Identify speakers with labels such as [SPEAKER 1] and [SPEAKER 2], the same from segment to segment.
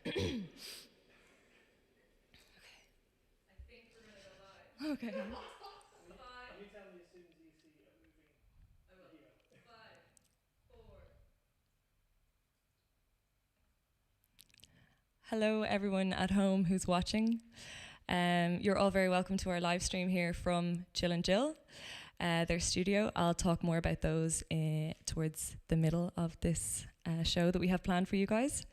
[SPEAKER 1] Okay. Hello, everyone at home who's watching. You're all very welcome to our live stream here from Jill&Gill, their studio. I'll talk more about those towards the middle of this show that we have planned for you guys.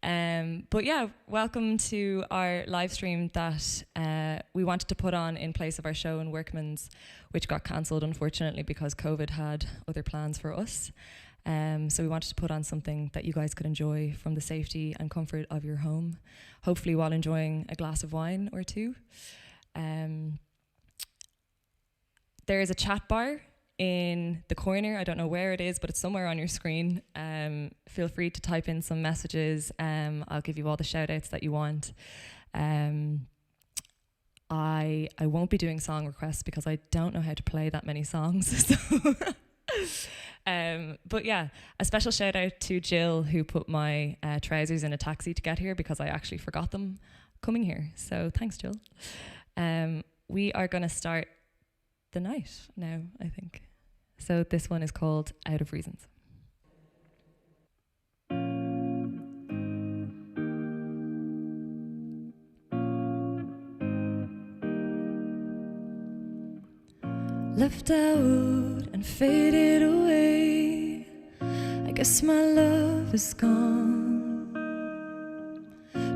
[SPEAKER 1] But yeah, welcome to our live stream that we wanted to put on in place of our show in Workman's, which got cancelled unfortunately because COVID had other plans for us. So we wanted to put on something that you guys could enjoy from the safety and comfort of your home, hopefully while enjoying a glass of wine or two. There is a chat bar in the corner. I don't know where it is, but it's somewhere on your screen. Feel free to type in some messages. I'll give you all the shout outs that you want. I won't be doing song requests because I don't know how to play that many songs. So but yeah, a special shout out to Jill, who put my trousers in a taxi to get here because I actually forgot them coming here. So thanks, Jill. We are going to start the night now, I think. So this one is called Out of Reasons. Left out and faded away, I guess my love is gone.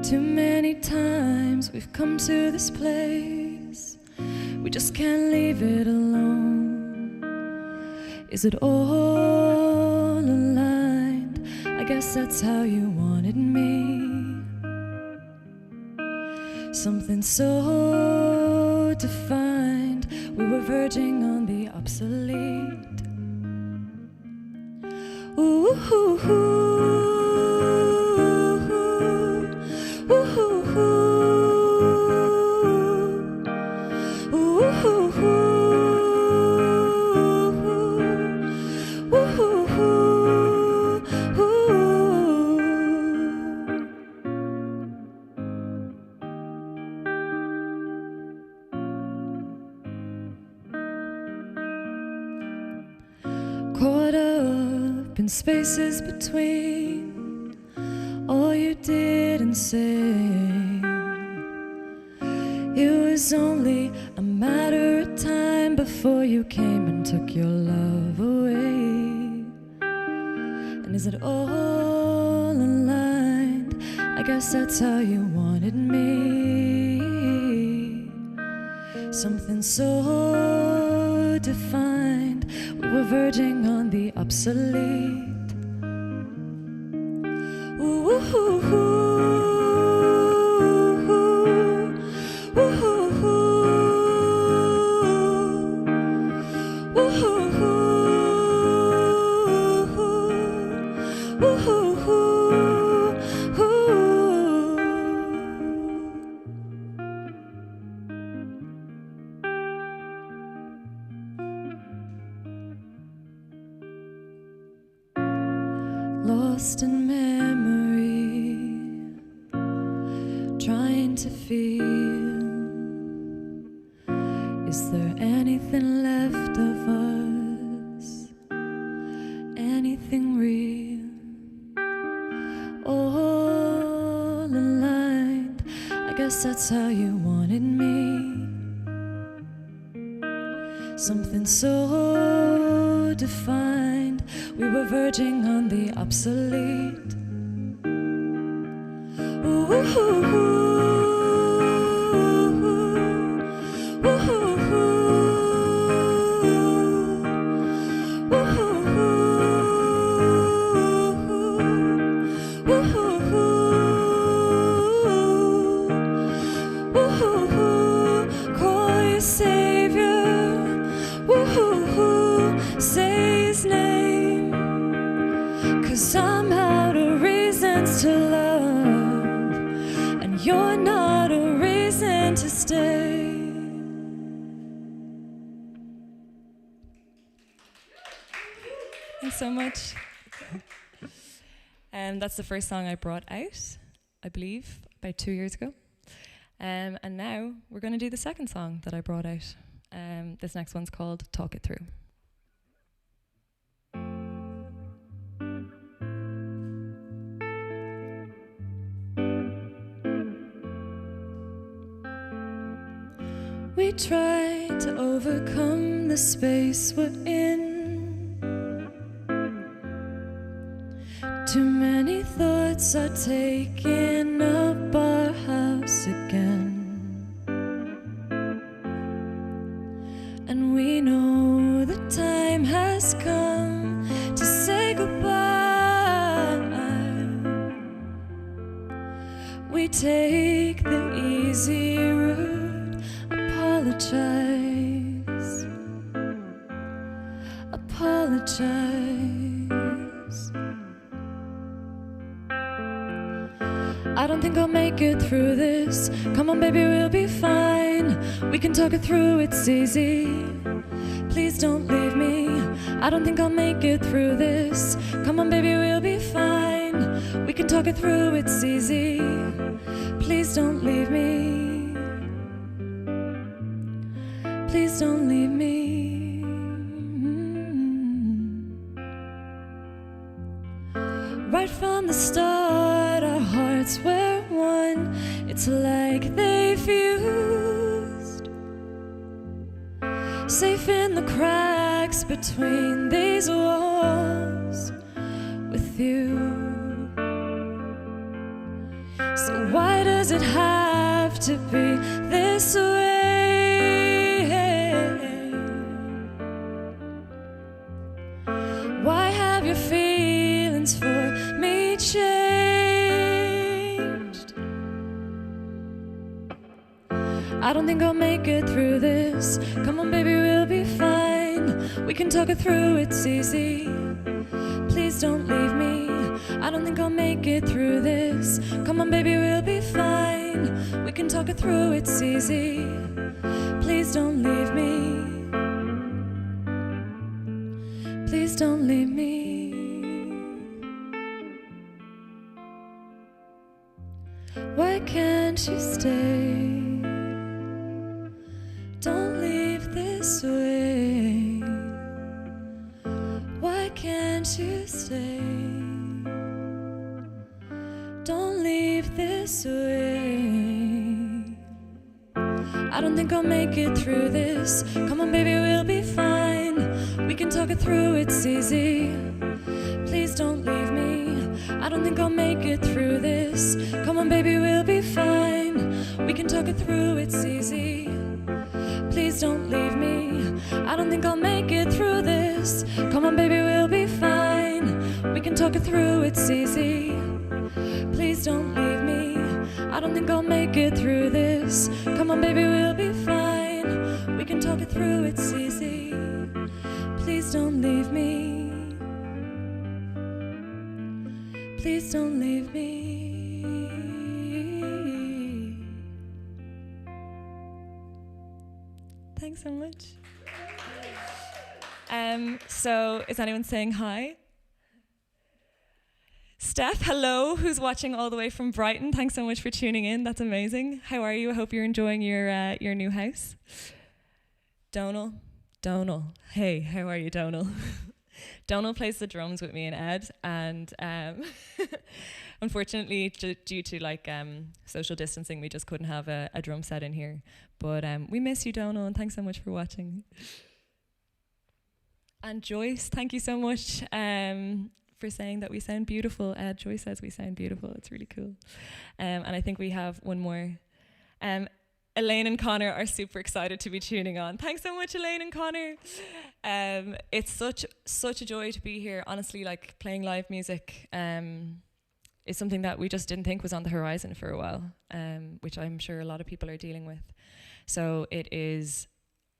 [SPEAKER 1] Too many times we've come to this place, we just can't leave it alone. Is it all aligned? I guess that's how you wanted me. Something so defined, we were verging on the obsolete. Ooh, ooh, ooh, ooh, ooh, ooh, ooh, ooh, ooh, caught up in spaces between all you didn't say. It was only a matter of time before you came and took your love away. And is it all aligned? I guess that's how you wanted me. Something so defined, we were verging on the obsolete. Ooh, ooh, ooh, ooh, ooh, lost in memory, trying to feel. Is there anything left of us? Anything real? All aligned, I guess that's how you wanted me. Something so defined, we were verging on the obsolete. Ooh, ooh, ooh. Say his name, 'cause I'm out of reasons to love, and you're not a reason to stay. Thanks so much. And that's the first song I brought out. I believe, about 2 years ago. And now we're going to do the second song that I brought out. This next one's called Talk It Through. We try to overcome the space we're in. Too many thoughts are taking up our house again. And we know the time has come to say goodbye. We take the easy route. Apologize. I don't think I'll make it through this. Come on, baby, we'll be fine. We can talk it through, it's easy. Please don't leave me. I don't think I'll make it through this. Come on, baby, we'll be fine. We can talk it through, it's easy. Please don't leave me. Please don't leave me. Right from the start, our hearts were one. It's like they fused. Safe in the cracks between these walls with you. So why does it have to be this way? Why have your feelings for me changed? I don't think I'll make it through this. Come on, baby, we'll be fine. We can talk it through, it's easy. Please don't leave me. I don't think I'll make it through this. Come on, baby, we'll be fine. We can talk it through, it's easy. Please don't leave me. Please don't leave me. Why can't you stay? Don't leave this way. Why can't you stay? Don't leave this way. I don't think I'll make it through this. Come on, baby, we'll be fine. We can talk it through, it's easy. Please don't leave me. I don't think I'll make it through this. Come on, baby, we'll be fine. We can talk it through, it's easy. Please don't leave me. I don't think I'll make it through this. Come on, baby, we'll be fine. We can talk it through, it's easy. Please don't leave me. I don't think I'll make it through this. Come on, baby, we'll be fine. We can talk it through, it's easy. Please don't leave me. Please don't leave me. Thanks so much. So is anyone saying hi? Steph, hello, who's watching all the way from Brighton. Thanks so much for tuning in. That's amazing. How are you? I hope you're enjoying your new house. Donal, hey, how are you, Donal? Donal plays the drums with me and Ed, and unfortunately, due to social distancing, we just couldn't have a drum set in here. But we miss you, Donal, and thanks so much for watching. And Joyce, thank you so much for saying that we sound beautiful. Joyce says we sound beautiful. It's really cool. And I think we have one more. Elaine and Connor are super excited to be tuning on. Thanks so much, Elaine and Connor. It's such a joy to be here. Honestly, like playing live music is something that we just didn't think was on the horizon for a while, which I'm sure a lot of people are dealing with. So it is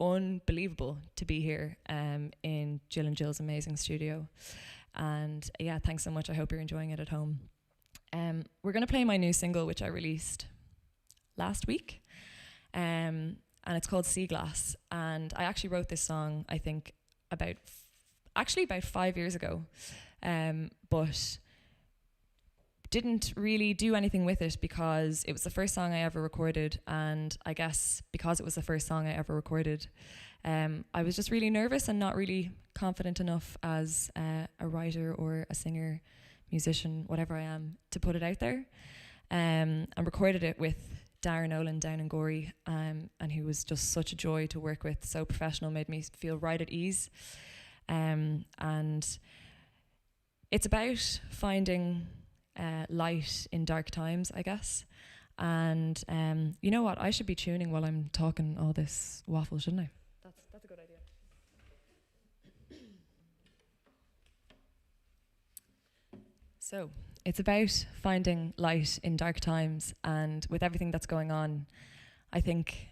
[SPEAKER 1] unbelievable to be here in Jill&Gill's amazing studio. And yeah, thanks so much. I hope you're enjoying it at home. We're going to play my new single, which I released last week. And it's called Sea Glass. And I actually wrote this song, I think, about 5 years ago. But didn't really do anything with it because it was the first song I ever recorded, and I guess because it was the first song I ever recorded, I was just really nervous and not really confident enough as a writer or a singer, musician, whatever I am, to put it out there. And recorded it with Darren Nolan down in Gorey, and he was just such a joy to work with, so professional, made me feel right at ease. And it's about finding light in dark times, I guess. And you know what? I should be tuning while I'm talking all this waffle, shouldn't I? That's a good idea. So it's about finding light in dark times, and with everything that's going on, I think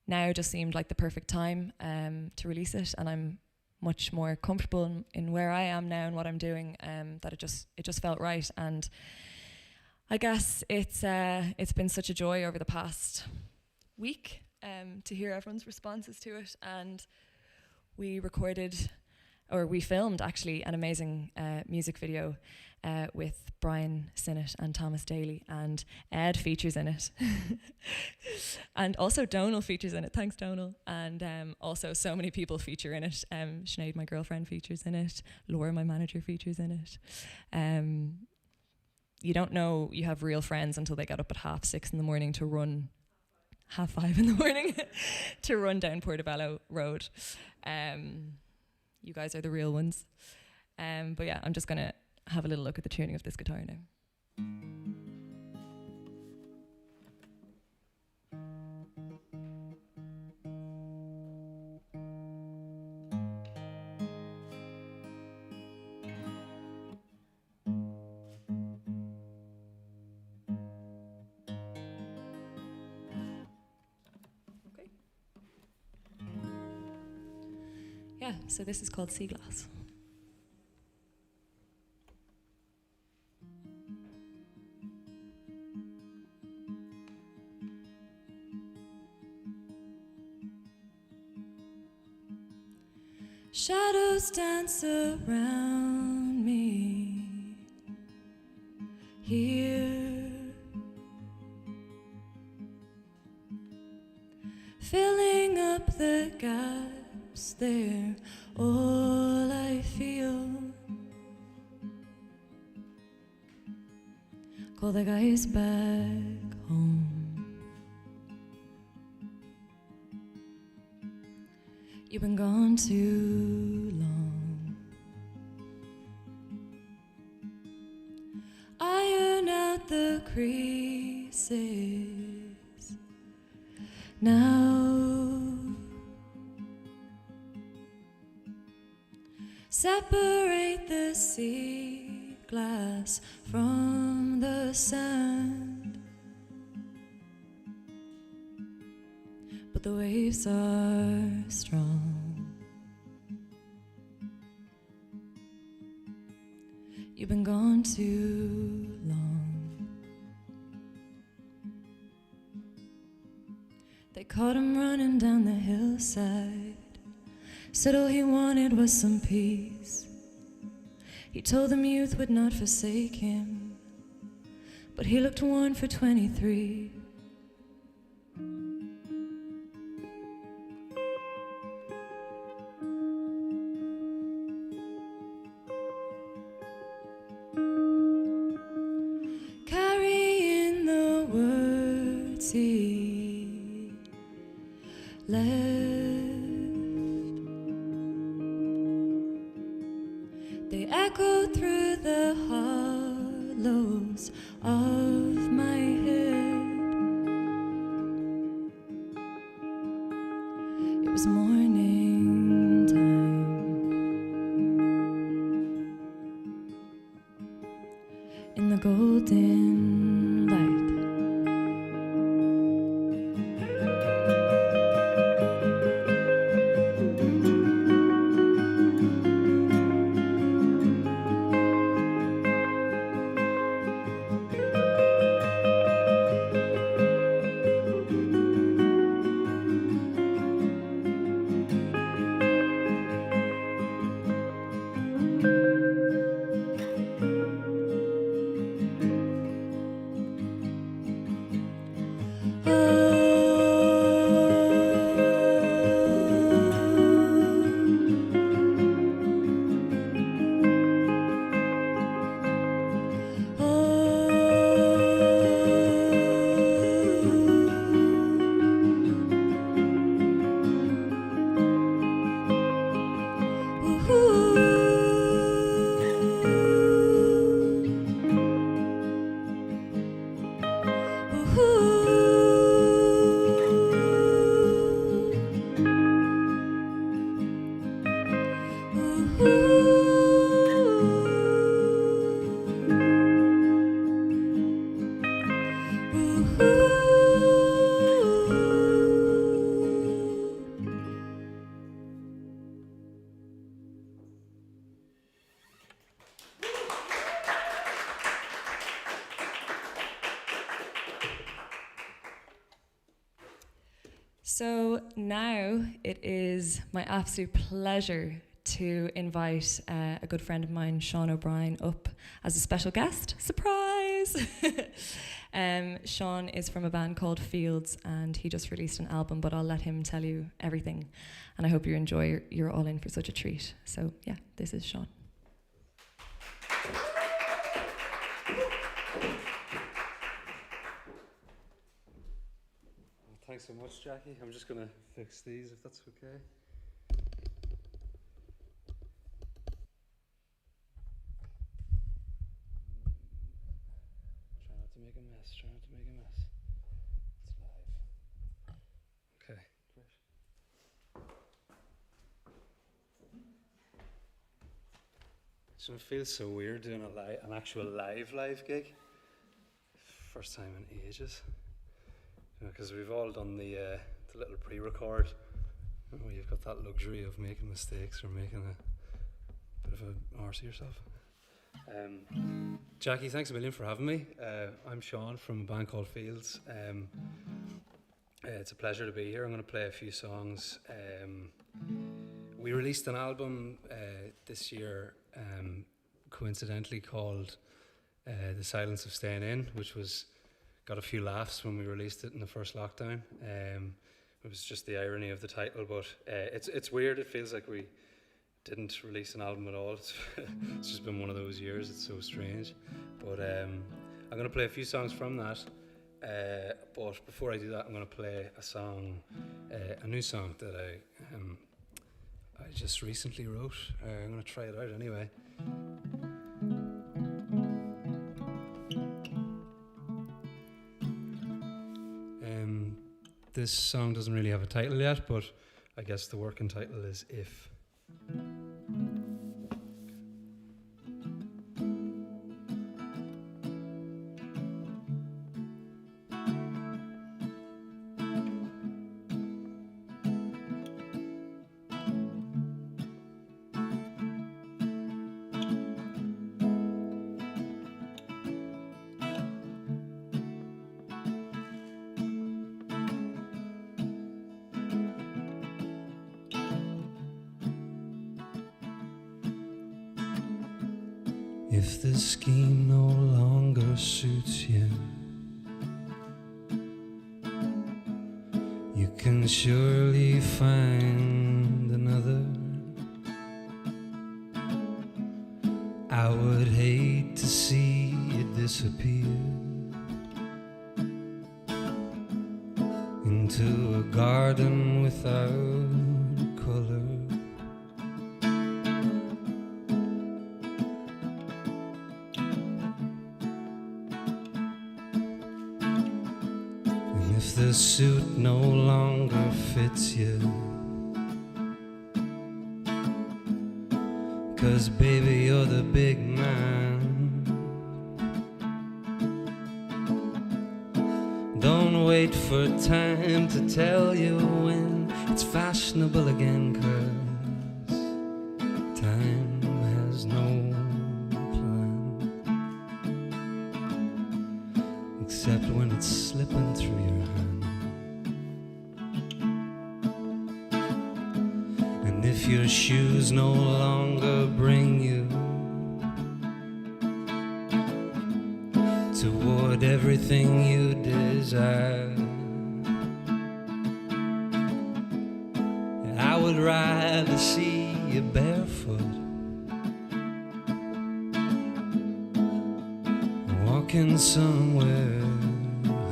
[SPEAKER 1] now just seemed like the perfect time to release it, and I'm much more comfortable in where I am now and what I'm doing, that it just felt right. And I guess it's been such a joy over the past week to hear everyone's responses to it. And we filmed actually an amazing music video with Brian Sinnott and Thomas Daly, and Ed features in it. And also Donal features in it, thanks Donal. And also so many people feature in it. Sinead, my girlfriend, features in it. Laura, my manager, features in it. You don't know you have real friends until they get up at 6:30 in the morning to run, 5:30 in the morning, to run down Portobello Road. You guys are the real ones. But yeah, I'm just going to have a little look at the tuning of this guitar now. Okay. Yeah, so this is called Sea Glass. Shadows dance around me here, filling up the gaps there, all I feel. Call the guys back home. You've been gone too long. Iron out the creases now. Separate the sea glass from the sand. But the waves are strong. You've been gone too long. They caught him running down the hillside. Said all he wanted was some peace. He told them youth would not forsake him, but he looked worn for 23. Carrying the words he left. They echo through the hollows of my head. It was morning time in the golden light. So now it is my absolute pleasure to invite a good friend of mine, Sean O'Brien, up as a special guest. Surprise! Sean is from a band called Fields, and he just released an album, but I'll let him tell you everything. And I hope you enjoy. You're all in for such a treat. So yeah, this is Sean.
[SPEAKER 2] Thanks so much, Jackie. I'm just going to fix these if that's okay. Try not to make a mess. It's live. Okay, great. It feels so weird doing an actual live gig. First time in ages. Because we've all done the little pre-record, where you've got that luxury of making mistakes or making a bit of a arse of yourself. Jackie, thanks a million for having me. I'm Sean from a band called Fields. It's a pleasure to be here. I'm going to play a few songs. We released an album this year, coincidentally called The Silence of Staying In, which got a few laughs when we released it in the first lockdown. It was just the irony of the title, but it's weird. It feels like we didn't release an album at all. It's just been one of those years. It's so strange. But I'm going to play a few songs from that. But before I do that, I'm going to play a song, a new song that I just recently wrote. I'm going to try it out anyway. This song doesn't really have a title yet, but I guess the working title is If. If the scheme no longer suits you, you can surely find another. I would hate to see it disappear into a garden without color. If the suit no longer fits you, 'cause baby you're the big man, don't wait for time to tell you when it's fashionable again, 'cause time has no plan, except when it's slipping through your hand. And if your shoes no longer bring you toward everything you desire, would rather see you barefoot, walking somewhere high.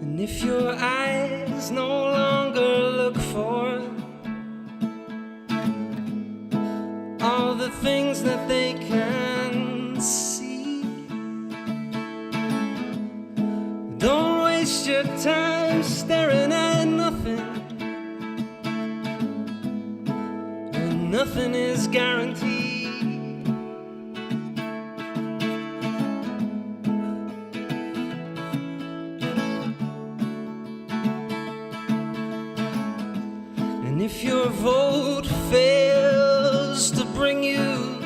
[SPEAKER 2] And if your eyes no longer look for all the things that they can see, don't waste your time staring at nothing when nothing is guaranteed. And if your vote fails to bring you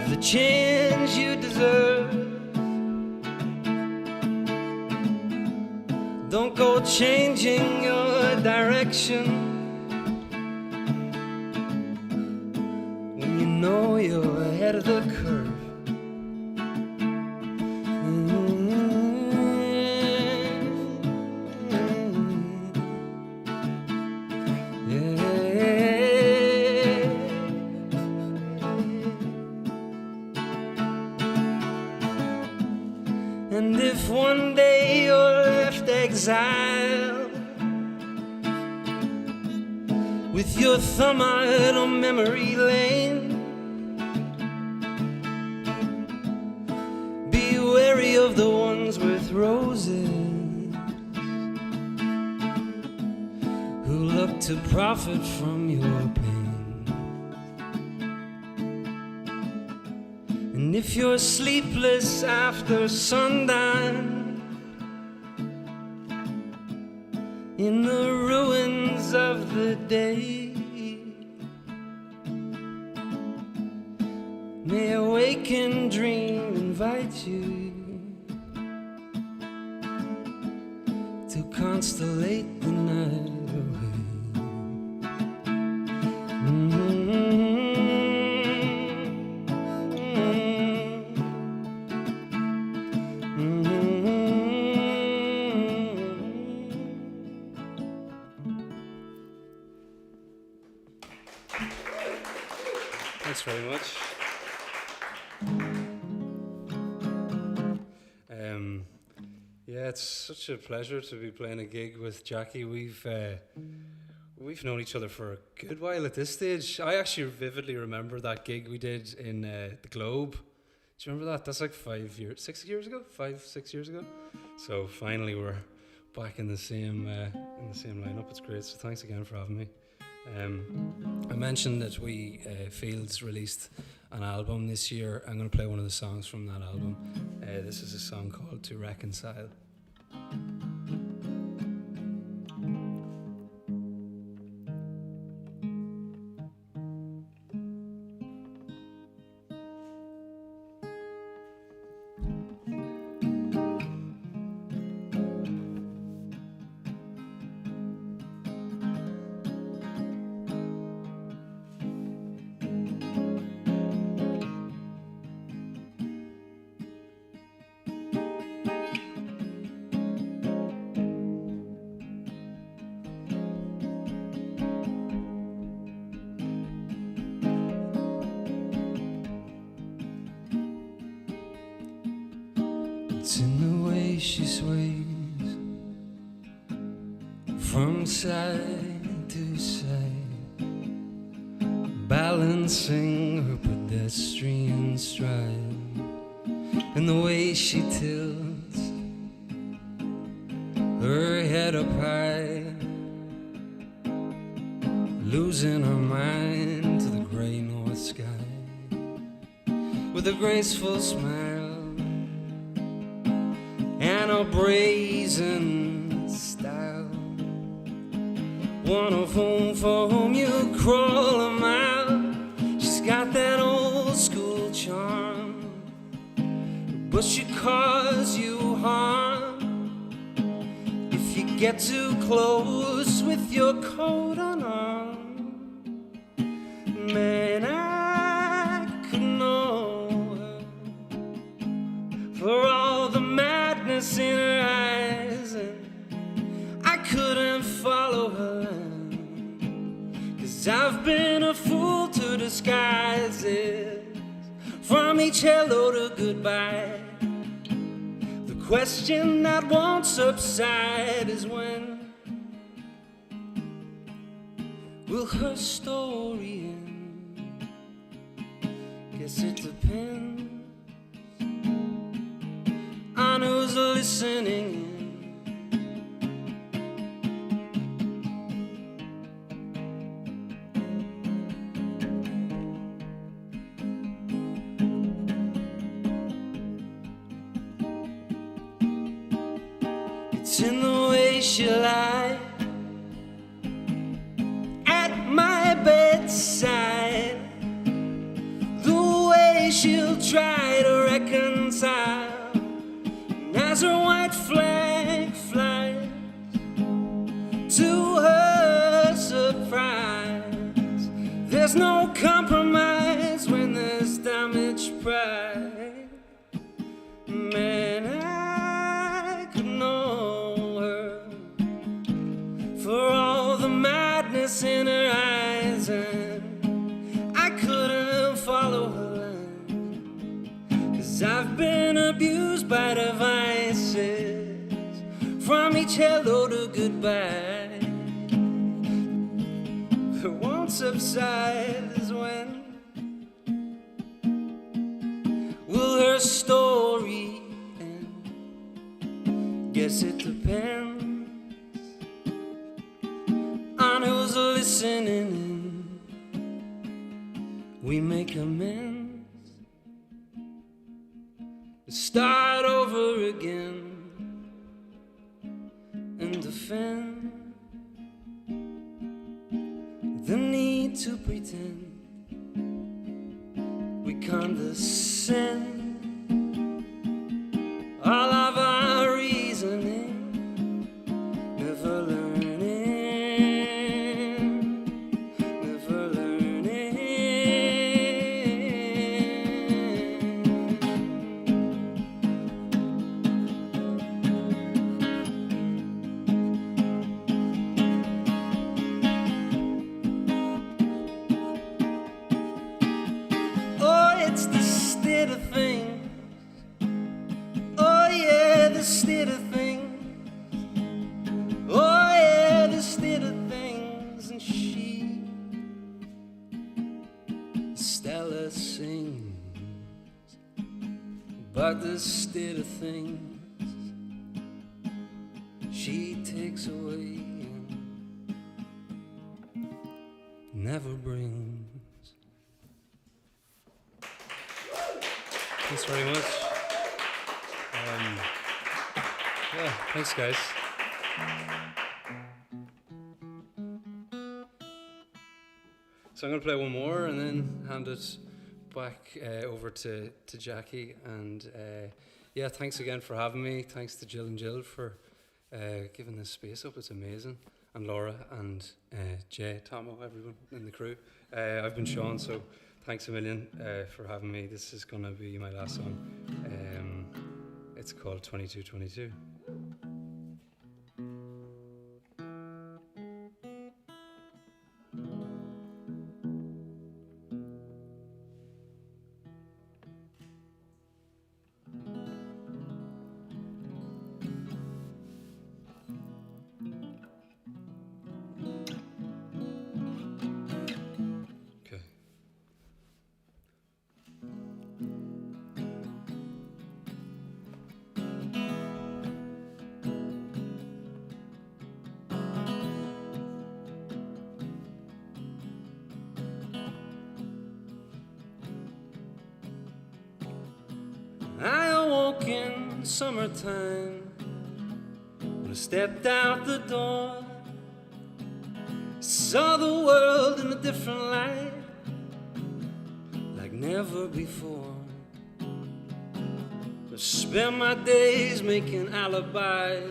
[SPEAKER 2] the change you deserve, don't go changing your direction when you know you're ahead of the curve. And if one day you're left exiled with your thumb out on memory lane, be wary of the ones with roses who look to profit from your pain. And if you're sleepless after sundown in the ruins of the day, may a wakened dream invite you to constellate the night away. Thanks very much. Yeah, it's such a pleasure to be playing a gig with Jackie. We've known each other for a good while at this stage. I actually vividly remember that gig we did in the Globe. Do you remember that? That's like 6 years ago. So finally, we're back in the same lineup. It's great. So thanks again for having me. I mentioned that Fields released an album this year. I'm going to play one of the songs from that album. This is a song called To Reconcile. It's in the way she sways from side to side, balancing her pedestrian stride, and the way she tilts her head up high, losing her mind to the grey north sky, with a graceful smile and a brazen style, one of whom you crawl a mile. She's got that old school charm, but she cause you harm if you get too close with your coat on. Man, I could know her for all the madness in her eyes, and I couldn't follow her, 'cause I've been a fool to disguise it. From each hello to goodbye, the question that won't subside is when will her story end? Guess it depends on who's listening in. It's in the way she lied at my bedside, the way she'll try to reconcile, and as her white flag flies to her surprise, there's no compromise when there's damaged pride. Man, I could know her for all the madness in her eyes, and I couldn't follow her line, 'cause I've been abused by devices. From each hello to goodbye, the won't subside is when will her story end? Guess it depends on who's listening in. We make amends, start over again, and defend the need to pretend we condescend. All of our reasoning, never learning, never learning. Oh, it's the state of things. Oh yeah, the state of things. Oh yeah, the state of things. And she, Stella, sings about the state of things. She takes away and never brings. Thanks very much. Yeah, thanks guys. So I'm going to play one more and then hand it back over to Jackie. And yeah, thanks again for having me. Thanks to Jill&Gill for giving this space up. It's amazing. And Laura and Jay, Tomo, everyone in the crew. I've been Sean, so thanks a million for having me. This is going to be my last song. It's called 2222. I awoke in summertime when I stepped out the door, saw the world in a different light, like never before. I spent my days making alibis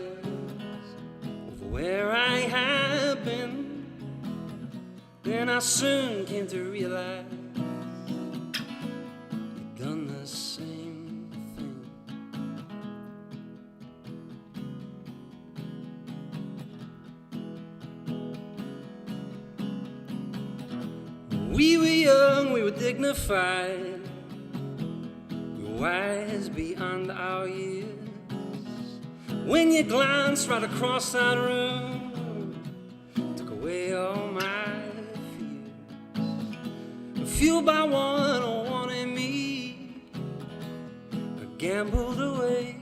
[SPEAKER 2] of where I had been. Then I soon came to realize you'd done the same thing. We were young, we were dignified, we were wise beyond our years. When you glanced right across that room, took away all my fears. Fueled by one who wanted me, I gambled away,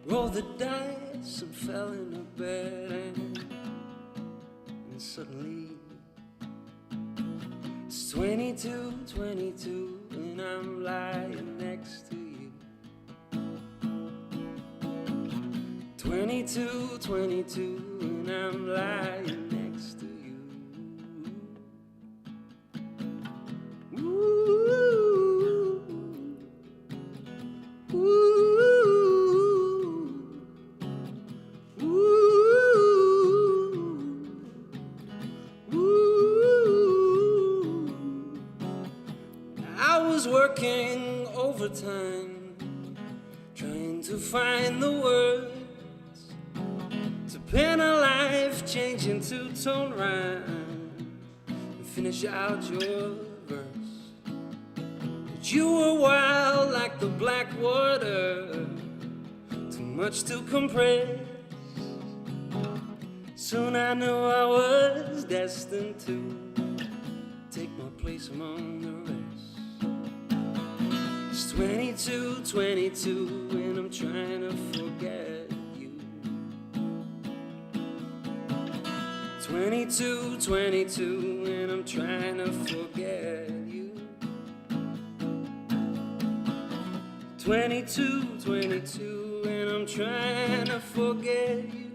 [SPEAKER 2] rolled the dice and fell into bed, and suddenly it's 22, 22, and I'm lying next to you. 22, 22, and I'm lying next to you. Ooh, ooh, ooh, ooh. I was working overtime, trying to find the words to pen a life-changing two-tone rhyme and finish out your verse. But you were wild like the black water, too much to compress. Soon I knew I was destined to take my place among the rest. It's 22, 22, and I'm trying to forget. 22, 22, and I'm trying to forget you. 22, 22, and I'm trying to forget you.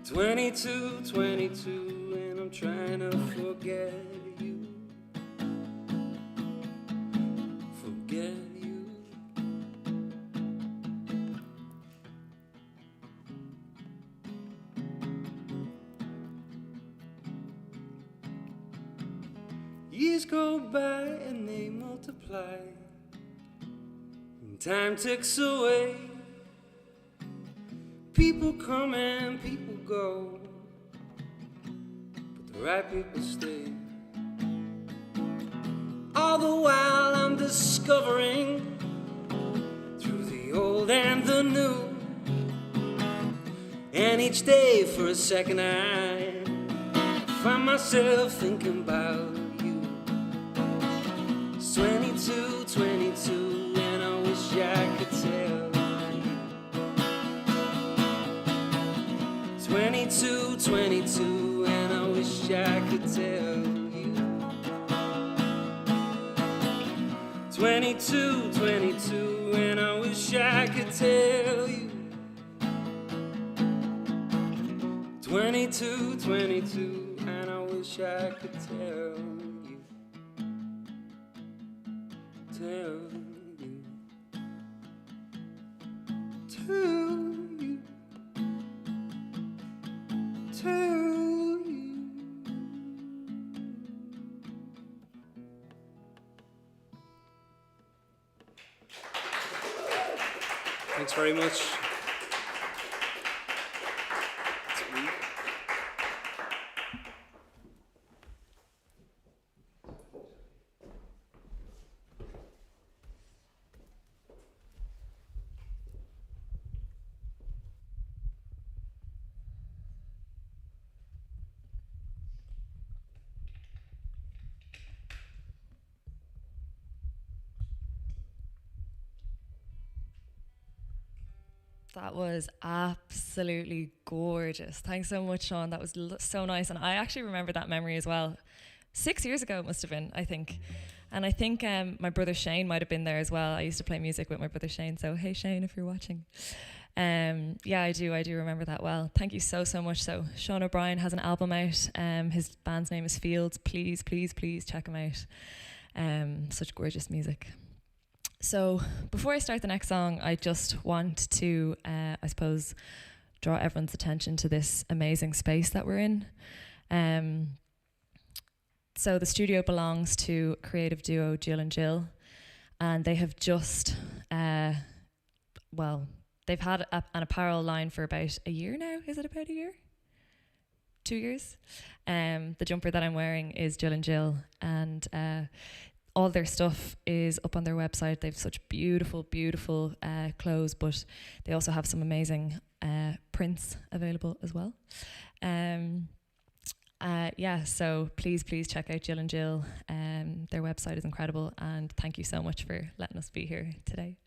[SPEAKER 2] 22, 22, and I'm trying to forget you. Forget you. Years go by and they multiply, and time ticks away. People come and people go, but the right people stay. All the while I'm discovering through the old and the new, and each day for a second I find myself thinking about 22, 22, and I wish I could tell you. 22, 22, and I wish I could tell you. 22, 22, and I wish I could tell you. 22, 22, and I wish I could tell you. Tell you, tell you. Thanks very much.
[SPEAKER 1] That was absolutely gorgeous. Thanks so much, Sean. That was so nice. And I actually remember that memory as well. 6 years ago it must have been, I think. And I think my brother Shane might have been there as well. I used to play music with my brother Shane. So, hey, Shane, if you're watching. Yeah, I do remember that well. Thank you so much. So, Sean O'Brien has an album out. His band's name is Fields. Please check him out. Such gorgeous music. So before I start the next song, I just want to, I suppose, draw everyone's attention to this amazing space that we're in. So the studio belongs to creative duo Jill&Gill, and they have just, they've had an apparel line for about a year now. Is it about a year? 2 years? The jumper that I'm wearing is Jill&Gill, and all their stuff is up on their website. They have such beautiful, beautiful clothes, but they also have some amazing prints available as well. So please check out Jill&Gill. Their website is incredible, and thank you so much for letting us be here today.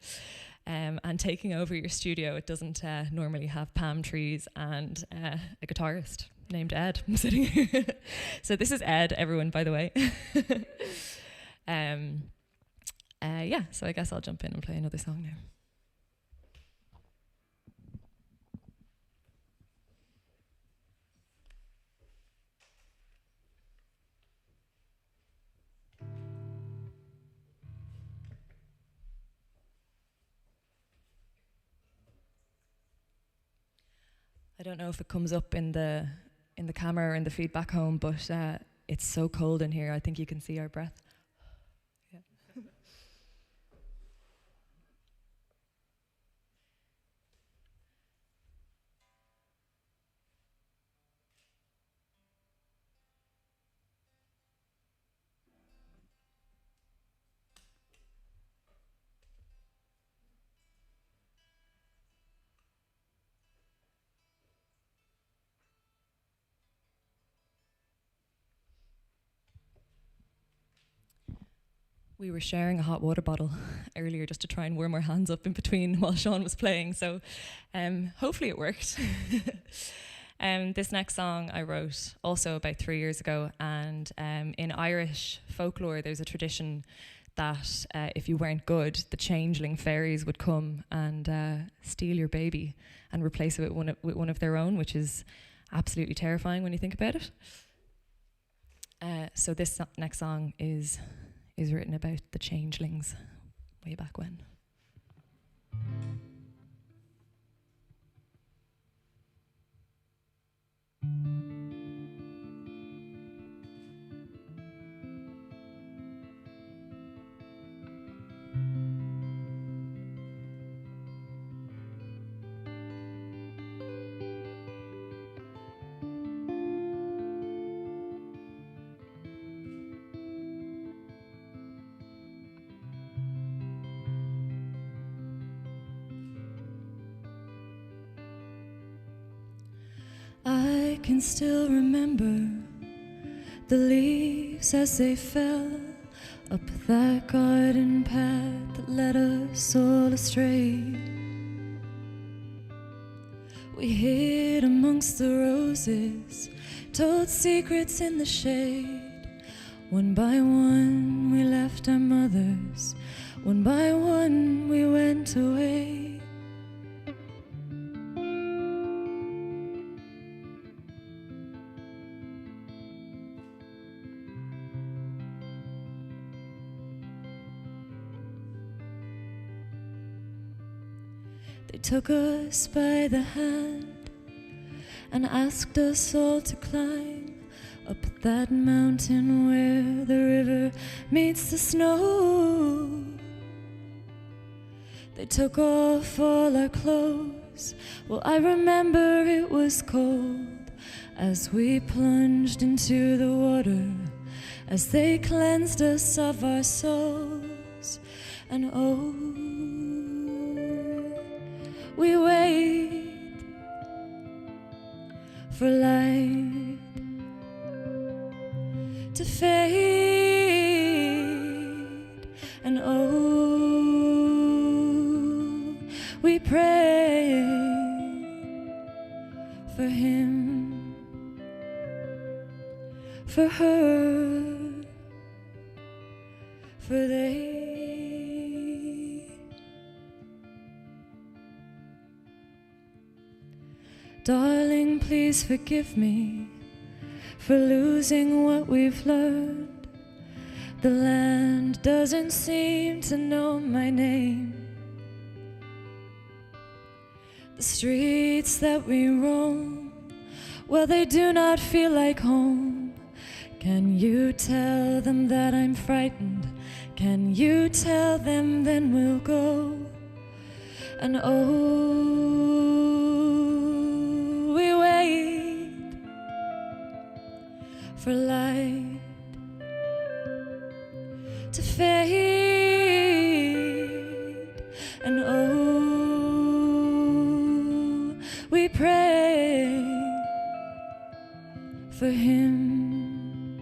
[SPEAKER 1] And taking over your studio. It doesn't normally have palm trees and a guitarist named Ed sitting here. So this is Ed, everyone, by the way. So I guess I'll jump in and play another song now. I don't know if it comes up in the camera or in the feedback home, but it's so cold in here. I think you can see our breath. Yeah. We were sharing a hot water bottle earlier just to try and warm our hands up in between while Sean was playing, so hopefully it worked. This next song I wrote also about 3 years ago, and in Irish folklore there's a tradition that if you weren't good, the Changeling fairies would come and steal your baby and replace it with one of their own, which is absolutely terrifying when you think about it. So this next song is written about the Changelings way back when. I can still remember the leaves as they fell up that garden path that led us all astray. We hid amongst the roses, told secrets in the shade. One by one we left our mothers, one by one we went away. They took us by the hand and asked us all to climb up that mountain where the river meets the snow. They took off all our clothes. Well, I remember it was cold as we plunged into the water, as they cleansed us of our souls. And oh, we wait for light to fade, and oh, we pray for him, for her, for they. Darling, please forgive me for losing what we've learned. The land doesn't seem to know my name. The streets that we roam, well, they do not feel like home. Can you tell them that I'm frightened? Can you tell them then we'll go? And oh, we wait for light to fade. And oh, we pray for him,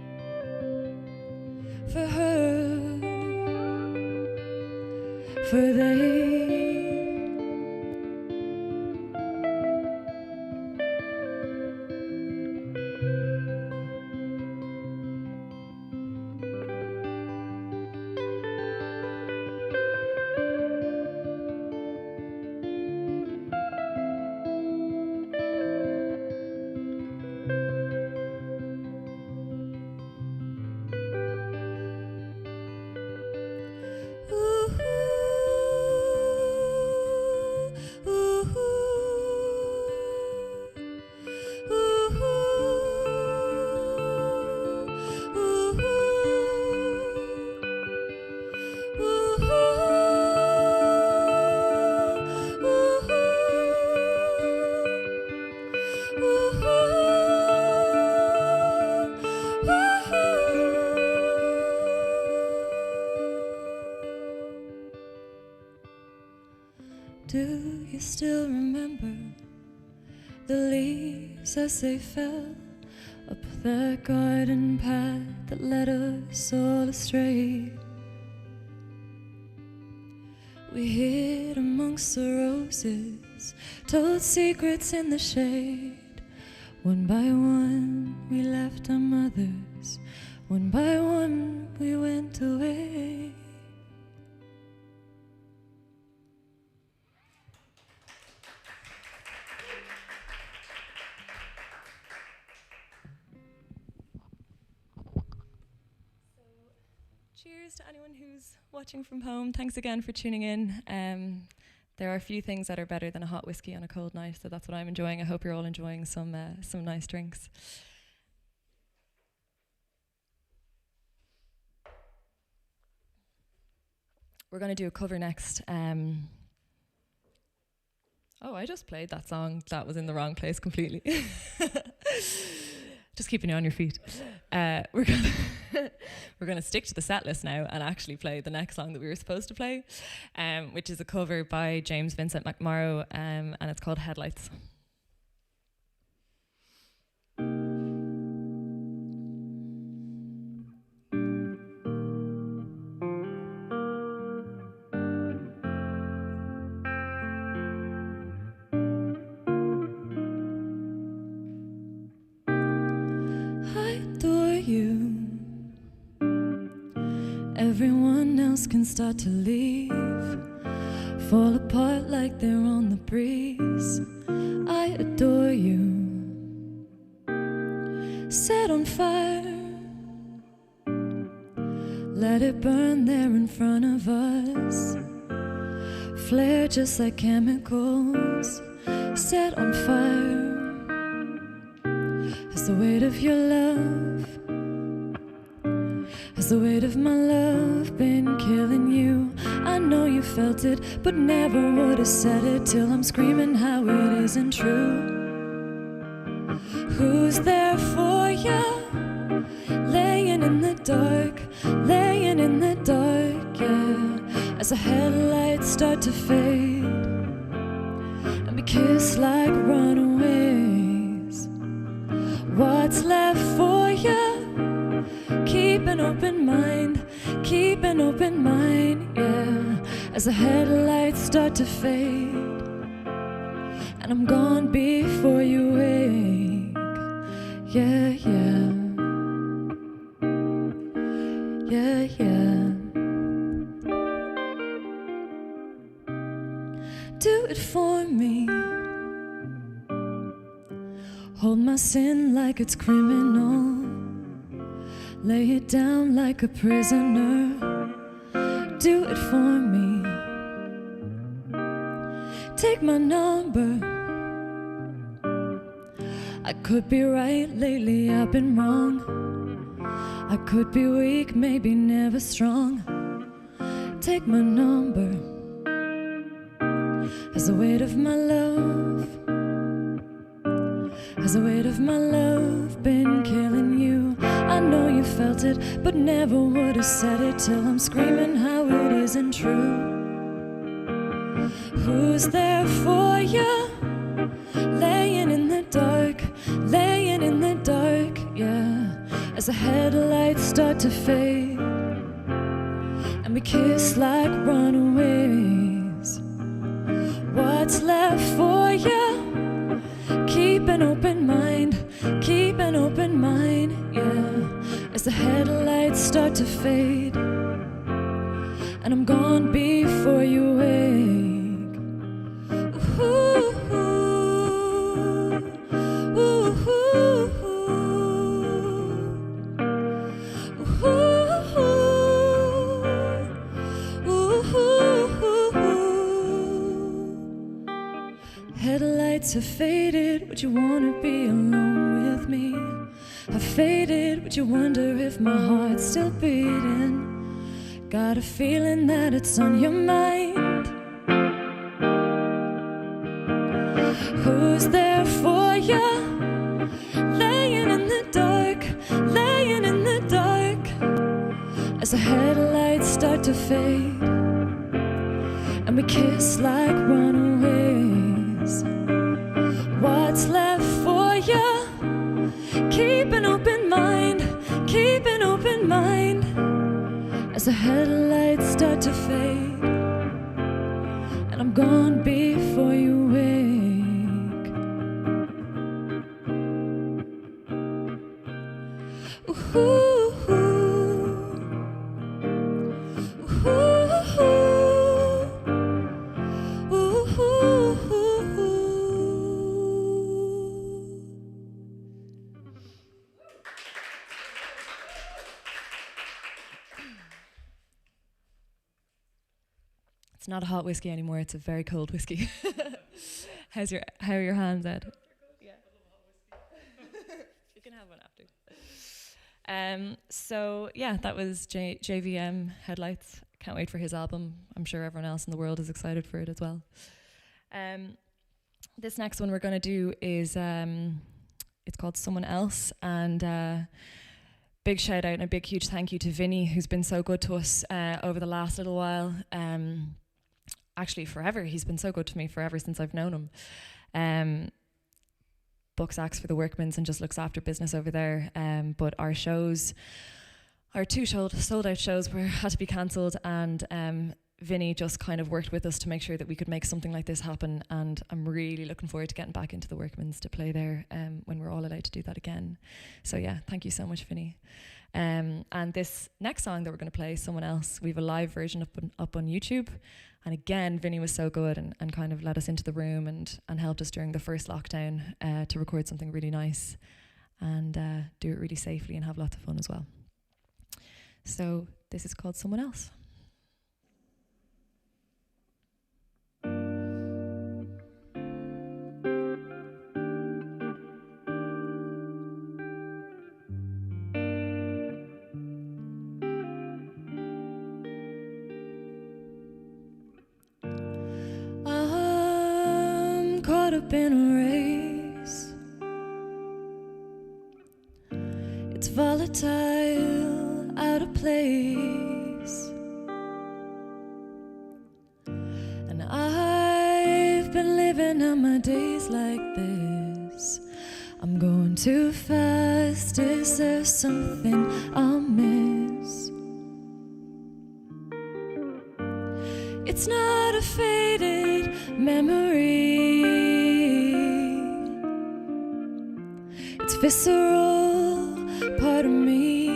[SPEAKER 1] for her, for they. Do you still remember the leaves as they fell up that garden path that led us all astray? We hid amongst the roses, told secrets in the shade. One by one we left our mothers, one by one we went away. Cheers to anyone who's watching from home. Thanks again for tuning in. There are a few things that are better than a hot whiskey on a cold night, so that's what I'm enjoying. I hope you're all enjoying some nice drinks. We're going to do a cover next. Oh, I just played that song. That was in the wrong place completely. Just keeping you on your feet. We're gonna stick to the set list now and actually play the next song that we were supposed to play, which is a cover by James Vincent McMorrow, and it's called Headlights. Everyone else can start to leave, fall apart like they're on the breeze. I adore you, set on fire, let it burn there in front of us, flare just like chemicals, set on fire. Has the weight of your love, has the weight of my love been killing you? I know you felt it, but never would have said it till I'm screaming how it isn't true. Who's there for you? Laying in the dark, laying in the dark, yeah. As the headlights start to fade and we kiss like runaways. What's left for you? Keep an open mind, keep an open mind, yeah. As the headlights start to fade and I'm gone before you wake, yeah, yeah, yeah, yeah. Do it for me, hold my sin like it's criminal. Lay it down like a prisoner. Do it for me. Take my number. I could be right, lately I've been wrong. I could be weak, maybe never strong. Take my number. Has the weight of my love, has the weight of my love been killing you? I know you felt it, but never would have said it till I'm screaming how it isn't true. Who's there for you? Laying in the dark, laying in the dark, yeah. As the headlights start to fade and we kiss like runaways. What's left for you? Keep an open mind, keep an open mind, yeah. As the headlights start to fade and I'm gone before you wake. Ooh, ooh, ooh, Headlights have faded, would you wanna be alone with me? Have faded, would you wonder if my heart's still beating? Got a feeling that it's on your mind. Who's there for you? Laying in the dark, laying in the dark. As the headlights start to fade and we kiss like runaways. What's left for you? Keep an open mind, keep an open mind. As the headlights start to fade and I'm gone before you wake. Ooh. It's not a hot whiskey anymore, it's a very cold whiskey. How are your hands, Ed? Yeah. You can have one after. So yeah, that was JVM Headlights. Can't wait for his album. I'm sure everyone else in the world is excited for it as well. This next one we're going to do is it's called Someone Else, and big shout out and a big huge thank you to Vinny, who's been so good to us over the last little while. Actually forever. He's been so good to me forever since I've known him. Books acts for the Workmans and just looks after business over there. But our shows, our two sold out shows had to be cancelled, and Vinny just kind of worked with us to make sure that we could make something like this happen, and I'm really looking forward to getting back into the Workmans to play there when we're all allowed to do that again. So yeah, thank you so much, Vinny. And this next song that we're going to play, Someone Else, we have a live version up on YouTube. And again, Vinny was so good and kind of let us into the room and helped us during the first lockdown to record something really nice and do it really safely and have lots of fun as well. So this is called Someone Else. Caught up in a race. It's volatile, out of place, and I've been living out my days like this. I'm going too fast. Is there something I'll miss? It's not a faded memory. It's visceral, part of me.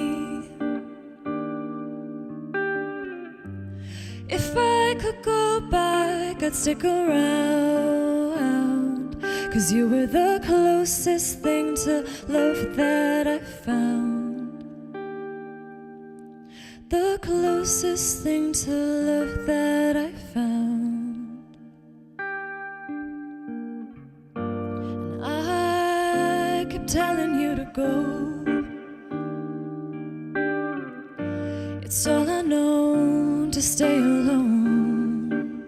[SPEAKER 1] If I could go back, I'd stick around, 'cause you were the closest thing to love that I found. closest thing to love that I found. And I kept telling you to go. It's all I know to stay alone.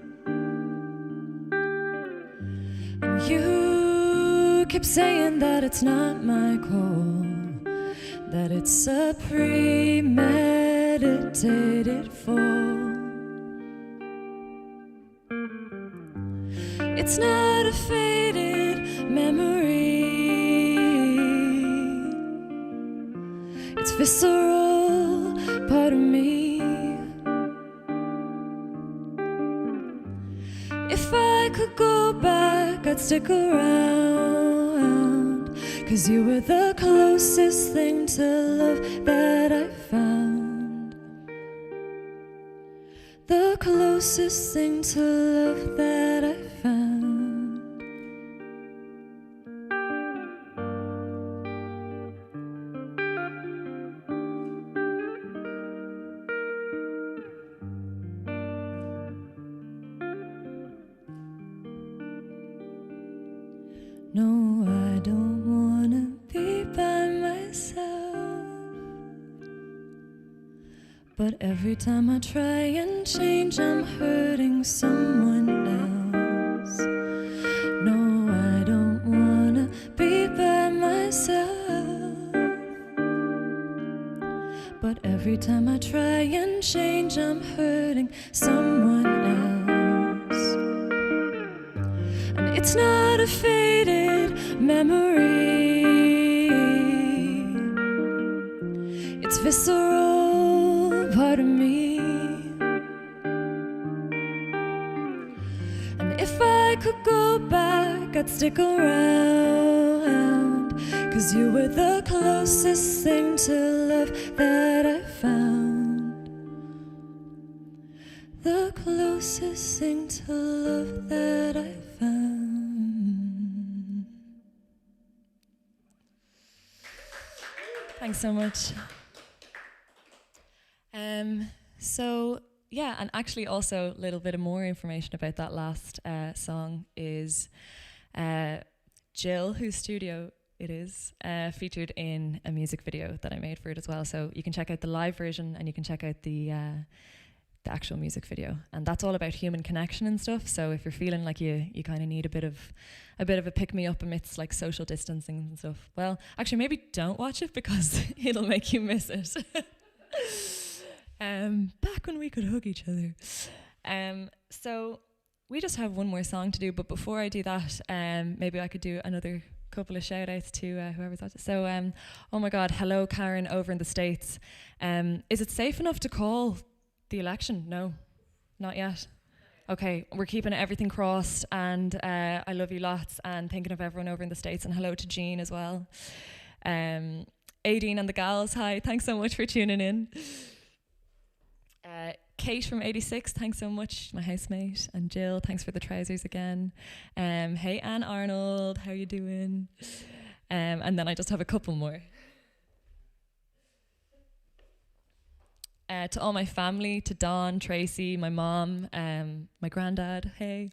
[SPEAKER 1] And you kept saying that it's not my call, that it's a premeditated fall. It's not a faded memory, it's visceral, part of me. If I could go back, I'd stick around, 'cause you were the closest thing to love that I found. The closest thing to love that I found. No, I don't wanna be by myself, but every time I try and change, I'm hurting someone else. No, I don't wanna be by myself, but every time I try and change, I'm hurting someone else. And it's not a faded memory, it's visceral, part of me. And if I could go back, I'd stick around, 'cause you were the closest thing to love that I found. The closest thing to love that I found. Thanks so much. So yeah, and actually also a little bit of more information about that last song is Jill, whose studio it is, featured in a music video that I made for it as well. So you can check out the live version and you can check out the actual music video, and that's all about human connection and stuff. So if you're feeling like you kind of need a bit of a pick me up amidst like social distancing and stuff, well, actually maybe don't watch it because it'll make you miss it. Back when we could hug each other. So we just have one more song to do, but before I do that, maybe I could do another couple of shout outs to whoever's at it. So oh my god, hello Ciaran over in the States. Is it safe enough to call the election? No, not yet. Okay, we're keeping everything crossed, and I love you lots, and thinking of everyone over in the States, and hello to Jean as well. Aideen and the gals, hi, thanks so much for tuning in. Kate from 86, thanks so much, my housemate, and Jill, thanks for the trousers again. Hey Anne Arnold, how you doing? And then I just have a couple more. To all my family, to Dawn, Tracy, my mom, my granddad, hey.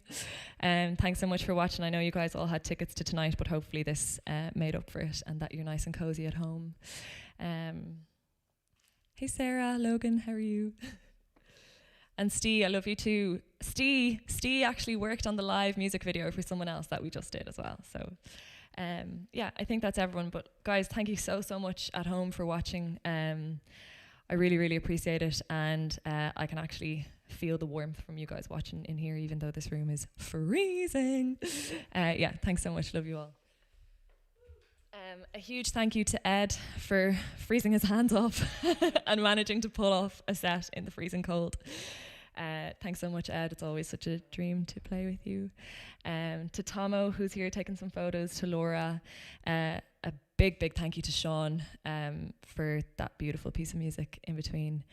[SPEAKER 1] Thanks so much for watching. I know you guys all had tickets to tonight, but hopefully this made up for it and that you're nice and cozy at home. Hey Sarah, Logan, how are you? And Steve, I love you too. Steve actually worked on the live music video for someone else that we just did as well. So yeah, I think that's everyone. But guys, thank you so much at home for watching. I really, really appreciate it, and I can actually feel the warmth from you guys watching in here, even though this room is freezing. Yeah, thanks so much, love you all. A huge thank you to Ed for freezing his hands off and managing to pull off a set in the freezing cold. Thanks so much, Ed. It's always such a dream to play with you. To Tomo, who's here taking some photos, to Laura, a big thank you to Sean for that beautiful piece of music in between.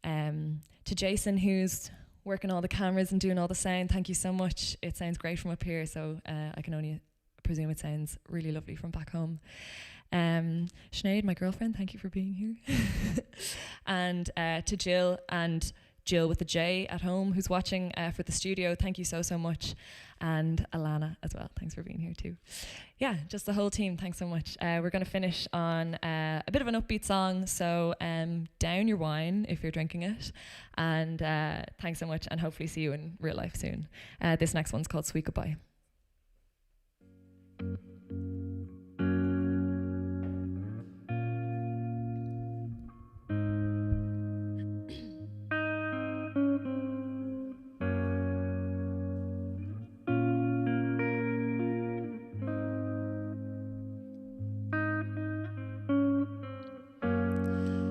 [SPEAKER 1] To Jason, who's working all the cameras and doing all the sound, thank you so much. It sounds great from up here, so I can only presume it sounds really lovely from back home. Sinead, my girlfriend, thank you for being here. And to Jill, and Jill with a J at home who's watching for the studio, thank you so much. And Alana as well, thanks for being here too. Yeah, just the whole team, thanks so much. We're going to finish on a bit of an upbeat song, so down your wine if you're drinking it. And thanks so much, and hopefully see you in real life soon. This next one's called Sweet Goodbye.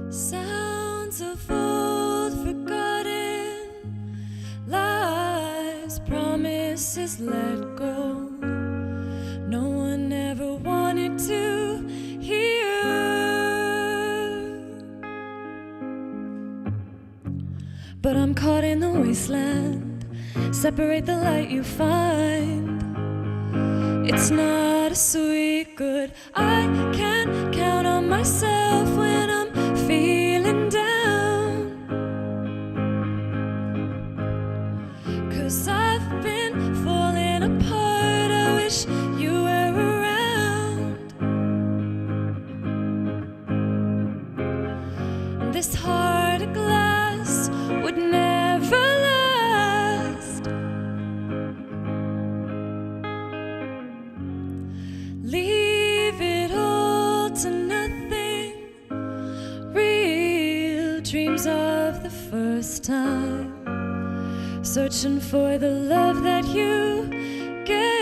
[SPEAKER 3] Sounds of old forgotten lies, promises let go. No one ever wanted to hear. But I'm caught in the wasteland. Separate the light you find. It's not a sweet good. I can't count on myself when I'm feeling down. 'Cause I've been falling apart. I wish you were around. This heart of glass would never last. Leave it all to nothing. Real dreams of the first time. Searching for the love that you gave.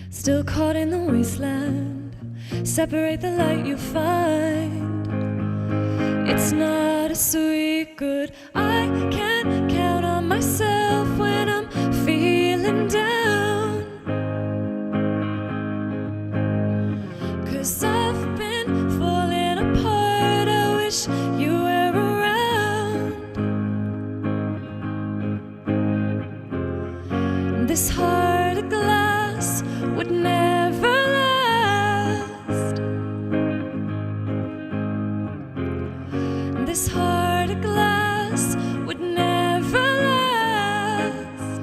[SPEAKER 3] Still caught in the wasteland. Separate the light you find. It's not a sweet good. I can't count on myself when I'm feeling down. 'Cause I've been falling apart. I wish you were around. This heart of glass would never last. This heart of glass would never last.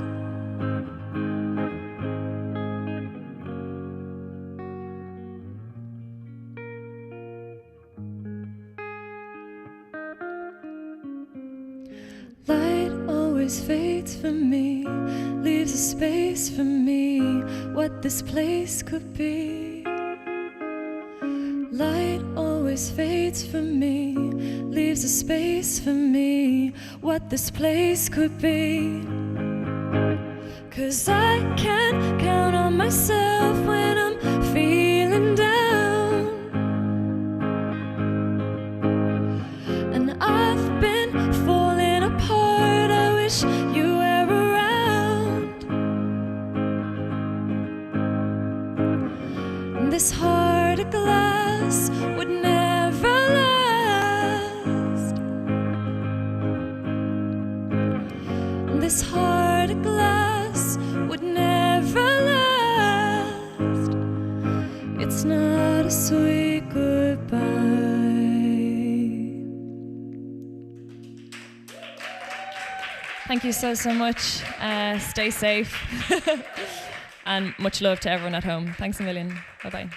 [SPEAKER 3] Light always fades for me, leaves a space for me, what this place could be. Light always fades for me, leaves a space for me, what this place could be. 'Cause I can't count on myself when I'm feeling down. And I've been falling apart. I wish you were around. This heart of glass would never last. This heart of glass would never last. It's not a sweet goodbye.
[SPEAKER 1] Thank you so much. Stay safe. And much love to everyone at home. Thanks a million. Bye-bye.